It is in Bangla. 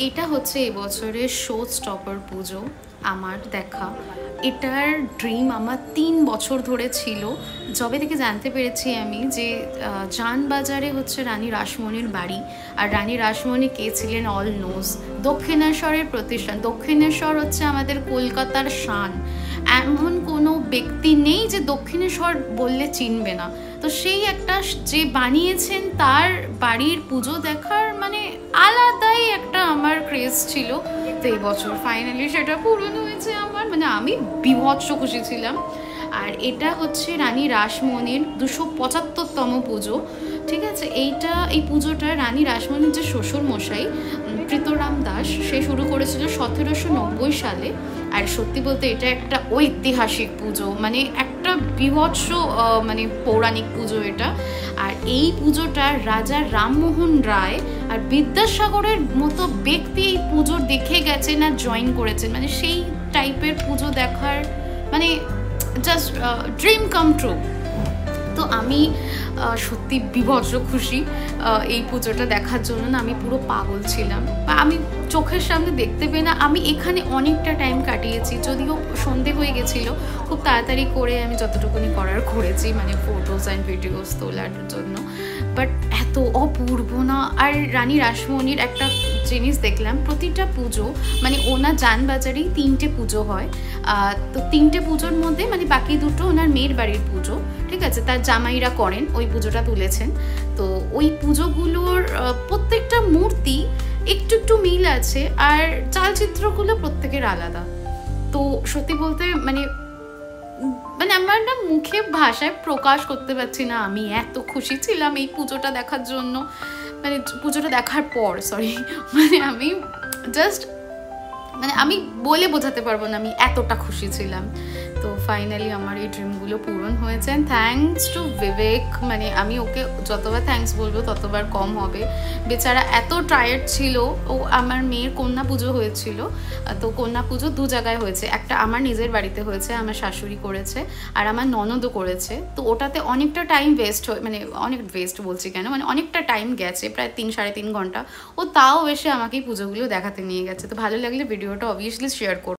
এটা হচ্ছে এবছরের শো স্টপার পুজো আমার দেখা। এটার ড্রিম আমার 3 বছর ধরে ছিল। যবে থেকে জানতে পেরেছি আমি যে জানবাজারে হচ্ছে রানী রাসমণির বাড়ি, আর রানী রাসমণি কে ছিলেন অল নোজ। দক্ষিণেশ্বরের প্রতিষ্ঠান, দক্ষিণেশ্বর হচ্ছে আমাদের কলকাতার শান। এমন কোনো ব্যক্তি নেই যে দক্ষিণেশ্বর বললে চিনবে না। তো সেই একটা যে বানিয়েছেন তার বাড়ির পুজো দেখার মানে আলাদাই একটা আমার ক্রেজ ছিল। তো এই বছর ফাইনালি সেটা পূরণ হয়েছে আমার, মানে আমি বিভৎস খুশি ছিলাম। আর এটা হচ্ছে রানী রাসমণির 275তম পুজো, ঠিক আছে। এই পুজোটা রানী রাসমণির যে শ্বশুর মশাই প্রীতরাম দাস, সে শুরু করেছিল 1790 সালে। আর সত্যি বলতে এটা একটা ঐতিহাসিক পুজো, মানে একটা বিভৎস মানে পৌরাণিক পুজো এটা। আর এই পুজোটা রাজা রামমোহন রায় আর বিদ্যাসাগরের মতো ব্যক্তি এই পুজো দেখে গেছেন আর জয়েন করেছেন, মানে সেই টাইপের পুজো দেখার মানে জাস্ট ড্রিম কাম ট্রু। তো আমি সত্যি বিভৎস খুশি এই পুজোটা দেখার জন্য। না, আমি পুরো পাগল ছিলাম, আমি চোখের সামনে দেখতে পেয়ে না আমি এখানে অনেকটা টাইম কাটিয়েছি। যদিও সন্ধে হয়ে গেছিলো, খুব তাড়াতাড়ি করে আমি যতটুকুনি করার করেছি, মানে ফটোস অ্যান্ড ভিডিওস তোলার জন্য। বাট এত অপূর্ব না। আর রানী রাসমণির একটা জিনিস দেখলাম, প্রতিটা পুজো মানে ওনার জানবাজারেই 3টে পুজো হয়। তো 3টে পুজোর মধ্যে মানে বাকি দুটো ওনার মেয়ের বাড়ির পুজো, ঠিক আছে, তার জামাইরা করেন ওই পুজোটা তুলেছেন। তো ওই পুজোগুলোর প্রত্যেকটা মূর্তি একটু একটু মিল আছে, আর চালচিত্রগুলো প্রত্যেকের আলাদা। তো সত্যি বলতে মানে আমার না মুখে ভাষায় প্রকাশ করতে পারছি না, আমি এত খুশি ছিলাম এই পুজোটা দেখার জন্য। মানে পুজোটা দেখার পর মানে আমি জাস্ট মানে আমি বলে বোঝাতে পারবো না আমি এতটা খুশি ছিলাম। তো ফাইনালি আমার এই ড্রিমগুলো পূরণ হয়েছে। থ্যাঙ্কস টু বিবেক, মানে আমি ওকে যতবার থ্যাঙ্কস বলবো ততবার কম হবে। বেচারা এত টায়ার্ড ছিল। ও আমার মেয়ের কন্যা পুজো হয়েছিল, তো কন্যা পুজো 2 জায়গায় হয়েছে, একটা আমার নিজের বাড়িতে হয়েছে, আমার শাশুড়ি করেছে, আর আমার ননদও করেছে। তো ওটাতে অনেকটা টাইম ওয়েস্ট মানে অনেক ওয়েস্ট বলছি কেন, মানে অনেকটা টাইম গেছে, প্রায় 3-3.5 ঘন্টা। ও তাও এসে আমাকে এই পুজোগুলো দেখাতে নিয়ে গেছে। তো ভালো লাগলে ভিডিওটা অবভিয়াসলি শেয়ার করো।